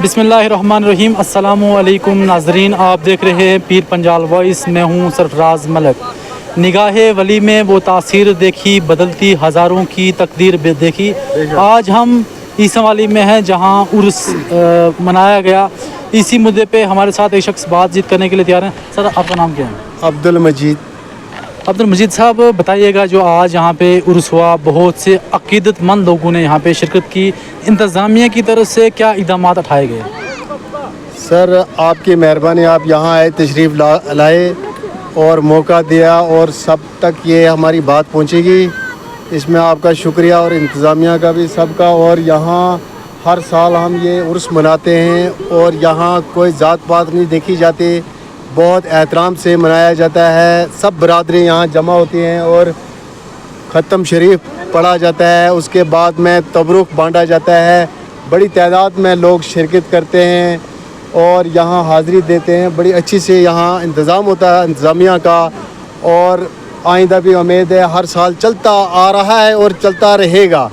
बिस्मिल्लाहिर्रहमानिर्रहीम। अस्सलाम वालेकुम नाजरीन, आप देख रहे हैं पीर पंजाल वॉइस। मैं हूं सरफराज मलक। निगाहे वली में वो तासीर देखी, बदलती हज़ारों की तकदीर देखी। आज हम ईसा वाली में हैं जहां उर्स मनाया गया। इसी मुद्दे पे हमारे साथ एक शख्स बातचीत करने के लिए तैयार हैं। सर, आपका नाम क्या है? अब्दुल मजीद। अब्दुल मजीद साहब, बताइएगा जो आज यहाँ पे उर्स हुआ, बहुत से अकीदतमंद लोगों ने यहाँ पे शिरकत की, इंतज़ामिया की तरफ से क्या इक़दाम उठाए गए? सर, आपकी मेहरबानी, आप यहाँ आए, तशरीफ़ लाए और मौका दिया और सब तक ये हमारी बात पहुँचेगी, इसमें आपका शुक्रिया और इंतज़ामिया का भी, सबका। और यहाँ हर साल हम ये उर्स मनाते हैं और यहाँ कोई ज़ात पात नहीं देखी जाती, बहुत एहतराम से मनाया जाता है। सब बरादरी यहाँ जमा होती हैं और ख़त्म शरीफ पढ़ा जाता है, उसके बाद में तबरुक बांटा जाता है। बड़ी तादाद में लोग शिरकत करते हैं और यहाँ हाज़िरी देते हैं। बड़ी अच्छी से यहाँ इंतज़ाम होता है इंतज़ामिया का, और आइंदा भी उम्मीद है हर साल चलता आ रहा है और चलता रहेगा।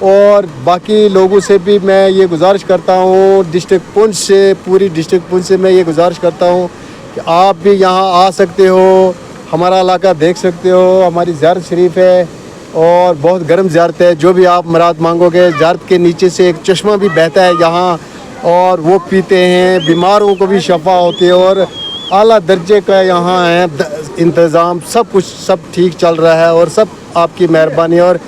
और बाकी लोगों से भी मैं ये गुजारिश करता हूँ, डिस्ट्रिक्ट पुंछ से, पूरी डिस्ट्रिक्ट पुंछ से मैं ये गुजारिश करता हूँ कि आप भी यहाँ आ सकते हो, हमारा इलाका देख सकते हो। हमारी ज़ियारत शरीफ है और बहुत गर्म ज़ियारत है। जो भी आप मुराद मांगोगे, ज़ियारत के नीचे से एक चश्मा भी बहता है यहाँ, और वो पीते हैं, बीमारों को भी शफा होती है और आला दर्जे का यहाँ है इंतज़ाम। सब कुछ सब ठीक चल रहा है और सब आपकी मेहरबानी। और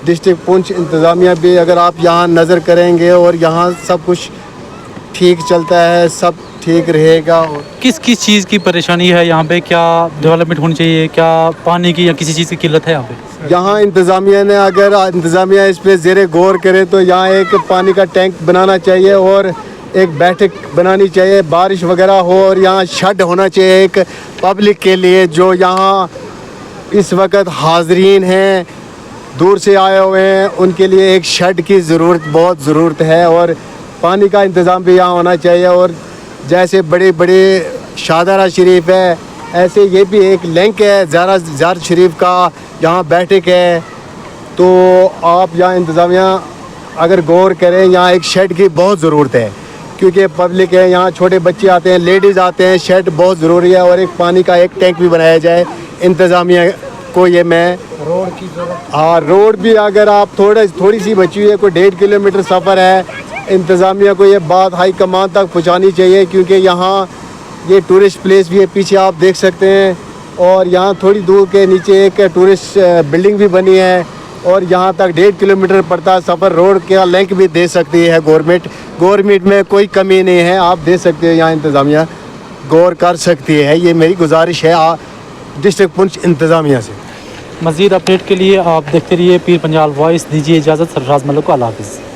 डिस्ट्रिक्ट पुंछ इंतज़ामिया भी, अगर आप यहाँ नज़र करेंगे और यहाँ सब कुछ ठीक चलता है, सब ठीक रहेगा। किस किस चीज़ की परेशानी है यहाँ पे? क्या डेवलपमेंट होनी चाहिए? क्या पानी की या किसी चीज़ की किल्लत है यहाँ पे? यहाँ इंतज़ामिया ने, अगर इंतज़ामिया इस पर ज़ेरे गौर करे तो यहाँ एक पानी का टैंक बनाना चाहिए और एक बैठक बनानी चाहिए, बारिश वगैरह हो, और यहाँ शेड होना चाहिए एक पब्लिक के लिए। जो यहाँ इस वक्त हाज़रीन हैं, दूर से आए हुए हैं, उनके लिए एक शेड की बहुत ज़रूरत है। और पानी का इंतज़ाम भी यहाँ होना चाहिए। और जैसे बड़े बड़े शाहदरा शरीफ है, ऐसे ये भी एक लिंक है ज़ियारत शरीफ का, यहाँ बैठक है। तो आप यहाँ इंतज़ामिया अगर गौर करें, यहाँ एक शेड की बहुत ज़रूरत है, क्योंकि पब्लिक है, यहाँ छोटे बच्चे आते हैं, लेडीज़ आते हैं, शेड बहुत ज़रूरी है। और एक पानी का एक टैंक भी बनाया जाए इंतज़ामिया को। ये मैं रोड की ज़रूरत, हाँ, रोड भी अगर आप थोड़ी सी बची हुई है, कोई 1.5 किलोमीटर सफ़र है, इंतज़ामिया को ये बात हाई कमान तक पहुँचानी चाहिए, क्योंकि यहाँ ये टूरिस्ट प्लेस भी है, पीछे आप देख सकते हैं। और यहाँ थोड़ी दूर के नीचे एक टूरिस्ट बिल्डिंग भी बनी है और यहाँ तक 1.5 किलोमीटर पड़ता है सफ़र। रोड का लिंक भी दे सकती है गवर्नमेंट में कोई कमी नहीं है, आप दे सकते हो, यहाँ इंतज़ामिया गौर कर सकती है। ये मेरी गुजारिश है डिस्ट्रिक्ट पुंछ इंतज़ामिया से। मज़ीद अपडेट के लिए आप देखते रहिए पीर पंजाल वॉइस। दीजिए इजाज़त, सरफराज मलक को। अल्लाह हाफ़िज़।